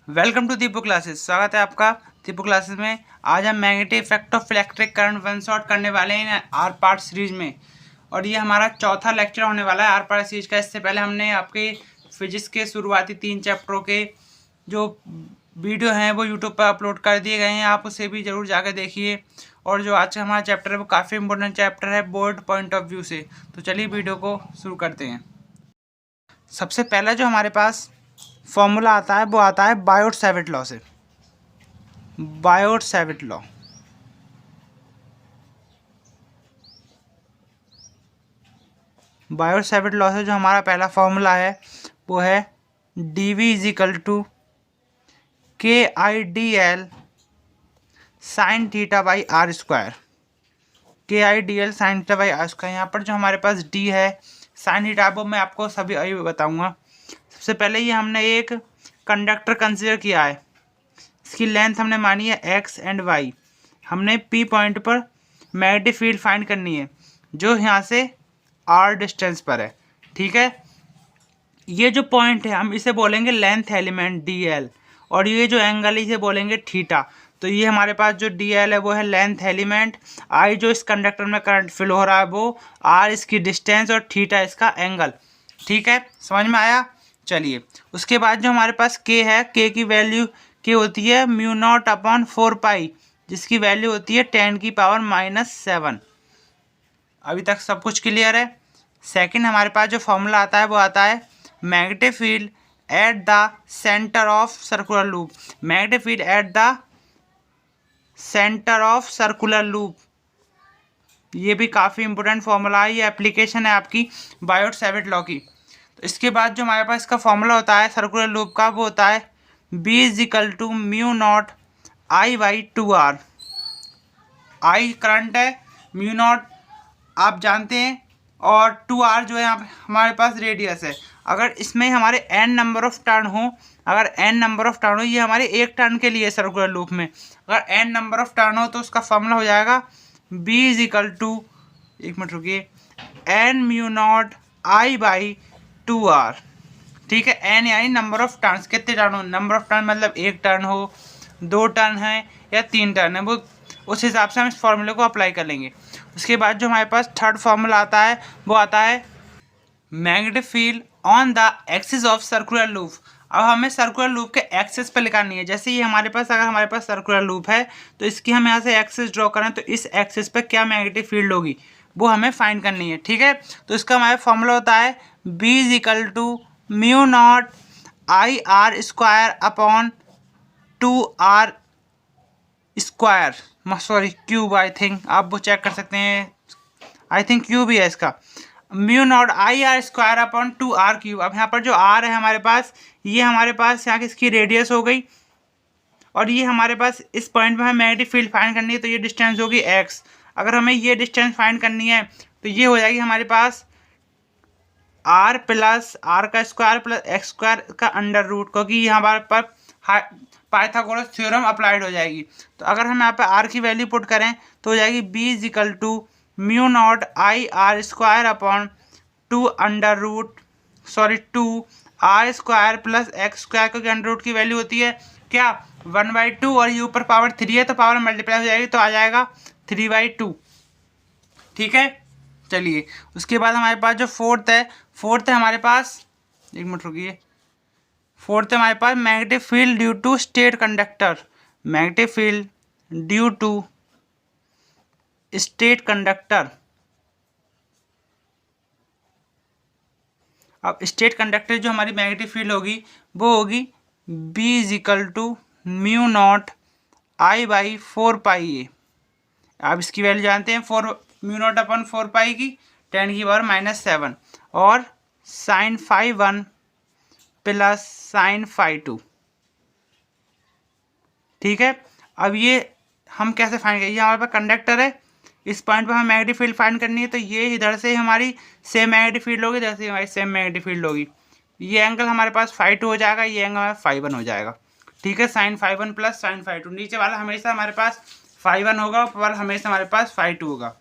Welcome to Deepu classes. स्वागत है आपका दीपू क्लासेस में। आज हम magnetic effect of electric current one shot करने वाले हैं आर पार्ट सीरीज में, और ये हमारा चौथा लेक्चर होने वाला है आर पार्ट सीरीज का। इससे पहले हमने आपके फिजिक्स के शुरुआती 3 चैप्टरों के जो वीडियो हैं वो यूट्यूब पर अपलोड कर दिए गए हैं, आप उसे भी ज़रूर जाकर देखिए। और जो आज का हमारा चैप्टर है वो काफ़ी इंपॉर्टेंट चैप्टर है बोर्ड पॉइंट ऑफ व्यू से। तो चलिए वीडियो को शुरू करते हैं। सबसे पहला जो हमारे पास फॉर्मूला आता है वो आता है बायोट सैविट लॉ से। बायोट सैविट लॉ, बायोट सैविट लॉ से जो हमारा पहला फॉर्मूला है वो है dv is equal to K I D L sine theta by R square. K I D L sine theta by R square. यहाँ पर जो हमारे पास d है साइन थीटा, वो मैं आपको सभी अभी बताऊँगा। सबसे पहले ये हमने एक कंडक्टर कंसिडर किया है, इसकी लेंथ हमने मानी है x एंड y। हमने P पॉइंट पर मैग्नेटिक फील्ड फाइंड करनी है जो यहाँ से r डिस्टेंस पर है। ठीक है, ये जो पॉइंट है हम इसे बोलेंगे लेंथ एलिमेंट dl, और ये जो एंगल है इसे बोलेंगे थीटा। तो ये हमारे पास जो dl है वो है लेंथ एलिमेंट, I जो इस कंडक्टर में करंट फ्लो हो रहा है वो, r इसकी डिस्टेंस और थीटा इसका एंगल। ठीक है, समझ में आया। चलिए, उसके बाद जो हमारे पास k है, k की वैल्यू k होती है म्यू नॉट अपॉन 4 पाई, जिसकी वैल्यू होती है 10⁻⁻⁷। अभी तक सब कुछ क्लियर है। सेकंड हमारे पास जो फॉर्मूला आता है वो आता है magnetic field at the centre of circular loop. Magnetic field at the centre of circular loop, ये भी काफ़ी इंपॉर्टेंट फॉर्मूला है, ये एप्लीकेशन है आपकी बायोट सैविट लॉ की। तो इसके बाद जो हमारे पास इसका फॉर्मूला होता है सर्कुलर लूप का वो होता है b is equal to mu not I by 2r। I current है, म्यू नॉट आप जानते हैं, और 2r जो है यहाँ पे हमारे पास रेडियस है। अगर इसमें हमारे n नंबर ऑफ टर्न हो, अगर n नंबर ऑफ टर्न हो, ये हमारे एक टर्न के लिए सर्कुलर लूप में अगर n नंबर ऑफ टर्न हो तो उसका फॉर्मूला हो जाएगा b इज इक्वल टू, एक मिनट रुकिए, n mu naught I by 2r। ठीक है, n यानी नंबर ऑफ टर्न्स, कितने टर्न हो, नंबर ऑफ टर्न मतलब एक टर्न हो, 2 टर्न है या 3 टर्न है, वो उस हिसाब से हम इस फॉर्मूले को अप्लाई कर लेंगे। उसके बाद जो हमारे पास थर्ड फॉर्मूला आता है वो आता है magnetic field on the axis of circular loop. अब हमें सर्कुलर लूप के एक्सिस पे निकालनी है। जैसे ये हमारे पास, अगर हमारे पास सर्कुलर लूप है तो इसकी हम यहाँ से एक्सिस ड्रॉ करें तो इस एक्सिस पे क्या मैग्नेटिक फील्ड होगी वो हमें फाइंड करनी है। ठीक है, तो इसका हमारा फॉर्मूला होता है b is equal to mu not I r square upon 2r square, sorry cube, I think आप वो चेक कर सकते हैं, आई थिंक क्यूब ही है इसका, mu naught I r square upon 2r cube. अब यहाँ पर जो r है हमारे पास, ये हमारे पास यहाँ की इसकी रेडियस हो गई, और ये हमारे पास इस पॉइंट में हमें मैग्नेटिक फील्ड फाइंड करनी है तो ये डिस्टेंस होगी x। अगर हमें ये डिस्टेंस फाइंड करनी है तो ये हो जाएगी हमारे पास r प्लस r का स्क्वायर प्लस एक्स स्क्वायर का अंडर रूट, क्योंकि यहाँ पर पाइथागोरस थ्योरम अप्लाइड हो जाएगी। तो अगर हम यहाँ पे r की वैल्यू पुट करें तो हो जाएगी b is equal to mu not I r square upon 2 r square plus x square, क्योंकि अंडर रूट की वैल्यू होती है क्या 1/2, और ये ऊपर पावर 3 है तो पावर मल्टीप्लाई हो जाएगी तो आ जाएगा 3/2। ठीक है, चलिए उसके बाद हमारे पास जो फोर्थ है हमारे पास, एक मिनट रुकिए, फोर्थ है हमारे पास magnetic field due to straight conductor. Magnetic field due to straight conductor. अब स्टेट कंडक्टर जो हमारी मैग्नेटिक फील्ड होगी वो होगी b is equal to mu not I by 4 pi a. आप इसकी वैल्यू जानते हैं, 4 म्यू नॉट अपन 4 पाई की 10⁻⁻⁷, और sine phi 1 plus sine phi 2। ठीक है, अब ये हम कैसे फाइंड करेंगे, ये हमारे पास कंडक्टर है, इस पॉइंट पर हमें मैग्नेटिक फील्ड फाइंड करनी है तो ये इधर से हमारी सेम मैग्नेटिक फील्ड होगी, इधर से हमारी सेम मैग्नेटिक फील्ड होगी। ये एंगल हमारे पास फाई 2 हो जाएगा, ये एंगल हमारा फाई 1 हो जाएगा। ठीक है, sine phi 1 plus sine phi 2, नीचे वाला हमेशा हमारे पास फाई 1 होगा, ऊपर वाला हमेशा हमारे पास फाई 2 होगा।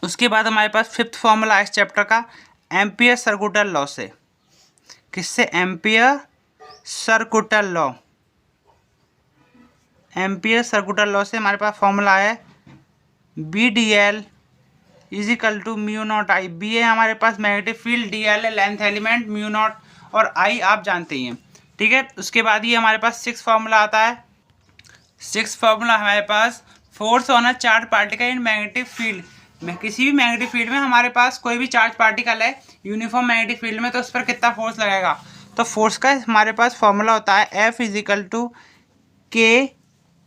उसके बाद हमारे पास फिफ्थ फॉर्मूला इस चैप्टर का एम्पियर सर्कुलर लॉ से। किससे? Ampere circuital law, Ampere circuital law से हमारे पास फॉर्मूला है BdL is equal to mu not I. B है हमारे पास मैग्नेटिक फील्ड, DL है लेंथ एलिमेंट, म्यू नॉट और आई आप जानते ही हैं, ठीक है। उसके बाद ये हमारे पास 6 फार्मूला आता है। 6 फार्मूला हमारे पास force on a charge particle in magnetic field में, किसी भी मैग्नेटिक फील्ड में हमारे पास कोई भी चार्ज पार्टिकल है यूनिफॉर्म मैग्नेटिक फील्ड में, तो उस पर कितना फोर्स लगेगा। तो फोर्स का हमारे पास फॉर्मूला होता है F is equal to k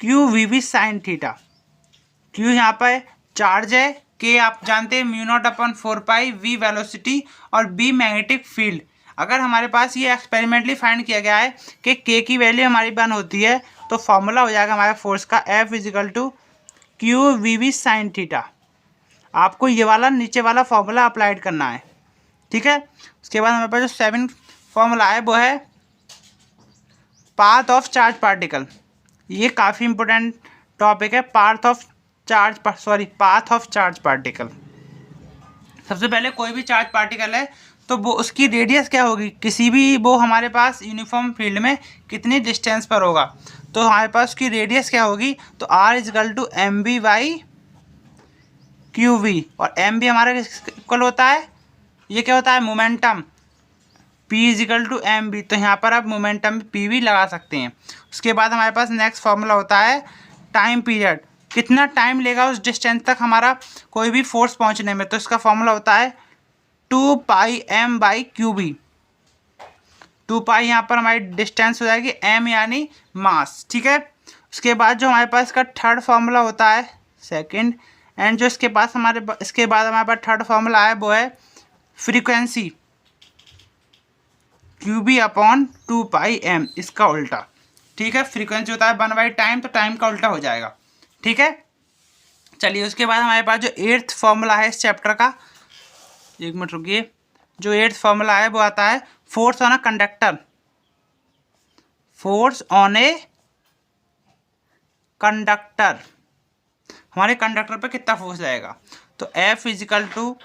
q v B sine theta. Q यहाँ पर चार्ज है, के आप जानते हैं mu naught upon 4 pi, v velocity और बी मैग्नेटिक फील्ड। अगर हमारे पास ये एक्सपेरिमेंटली फाइंड किया गया है कि के की वैल्यू हमारी 1 होती है, तो फॉर्मूला हो जाएगा हमारे फोर्स का F is equal to q v B sine theta. आपको ये वाला नीचे वाला फॉर्मूला अप्लाइड करना है, ठीक है। उसके बाद हमारे पास जो 7 फॉर्मूला है वो है पाथ ऑफ चार्ज पार्टिकल। ये काफ़ी इंपॉर्टेंट टॉपिक है, पाथ ऑफ चार्ज पार्टिकल। सबसे पहले कोई भी चार्ज पार्टिकल है तो वो उसकी रेडियस क्या होगी, किसी भी वो हमारे पास यूनिफॉर्म फील्ड में कितनी डिस्टेंस पर होगा, तो हमारे पास उसकी रेडियस क्या होगी, तो R is equal to m v by q v, और एम बी हमारा इक्वल होता है, ये क्या होता है momentum, P is equal to m v. तो यहाँ पर आप मोमेंटम पी भी लगा सकते हैं। उसके बाद हमारे पास नेक्स्ट फॉर्मूला होता है टाइम पीरियड, कितना टाइम लेगा उस डिस्टेंस तक हमारा कोई भी फोर्स पहुँचने में, तो इसका फॉर्मूला होता है 2 पाई m बाई क्यू बी। 2 पाई यहाँ पर हमारी डिस्टेंस हो जाएगी, m यानी मास, ठीक है। उसके बाद जो हमारे पास इसका थर्ड फार्मूला होता है सेकंड, एंड जो इसके बाद हमारे पास थर्ड फार्मूला है वो है फ्रीक्वेंसी, क्यू बी अपॉन 2 पाई m, इसका उल्टा, ठीक है। फ्रीक्वेंसी होता है 1 बाई टाइम, तो टाइम का उल्टा हो जाएगा, ठीक है। चलिए उसके बाद हमारे पास जो 8th फार्मूला है इस चैप्टर का, एक मिनट रुकिए, जो 8th फार्मूला है वो आता है force on a conductor. Force on a conductor, हमारे कंडक्टर पे कितना फोर्स जाएगा, तो F is equal to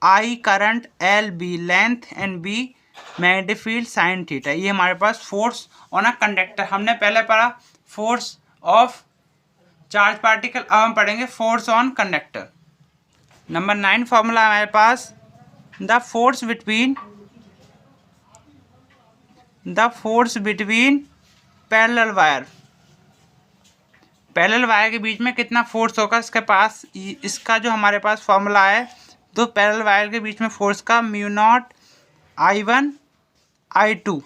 I current, L be length and B magnetic field sine theta. ये हमारे पास फोर्स ऑन अ कंडक्टर, हमने पहले पढ़ा फोर्स ऑफ चार्ज पार्टिकल, अब हम पढ़ेंगे force on conductor. Number 9 formula हमारे पास the force between parallel wire. Parallel wire के बीच में कितना फोर्स होगा इसके पास, इसका जो हमारे पास फॉर्मूला है, तो पैरेलल वायर के बीच में फोर्स का म्यू नॉट I1 I2,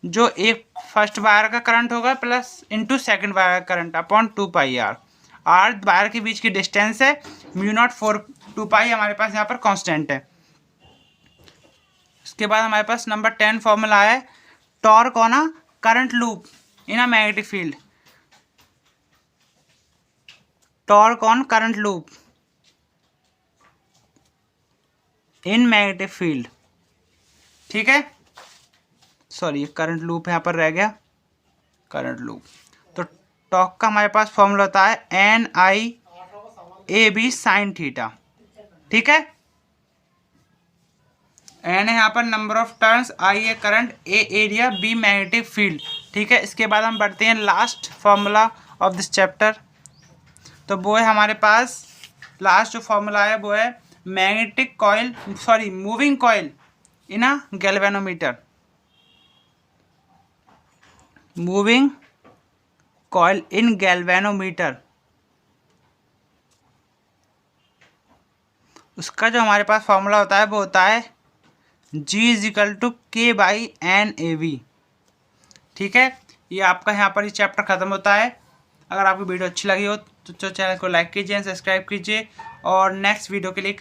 जो एक फर्स्ट वायर का करंट होगा प्लस इंटू सेकेंड वायर का करंट अपॉन 2 पाई R। R वायर के बीच की डिस्टेंस है, म्यू नॉट 2 पाई हमारे पास यहाँ पर कांस्टेंट है। उसके बाद हमारे पास नंबर 10 फॉर्मूला है torque on a current loop in a magnetic field. Torque on current loop in magnetic field, ठीक है। सॉरी करंट लूप यहाँ पर रह गया, करंट लूप। तो टॉर्क का हमारे पास फॉर्मूला होता है NI/AB साइन थीटा, ठीक है। एन है यहाँ पर नंबर ऑफ टर्न्स, आई है करंट, ए एरिया, बी मैग्नेटिक फील्ड, ठीक है। इसके बाद हम बढ़ते हैं last formula of this chapter, तो वो है हमारे पास लास्ट जो फॉर्मूला है वो है magnetic coil, sorry moving coil इन अ गैल्वेनोमीटर। मूविंग कॉइल इन गैल्वेनोमीटर, उसका जो हमारे पास फॉर्मूला होता है वो होता है G इज इक्वल टू के बाई NAV, ठीक है। ये आपका यहाँ पर ये चैप्टर ख़त्म होता है। अगर आपको वीडियो अच्छी लगी हो तो चैनल को लाइक कीजिए, सब्सक्राइब कीजिए और नेक्स्ट वीडियो के लिए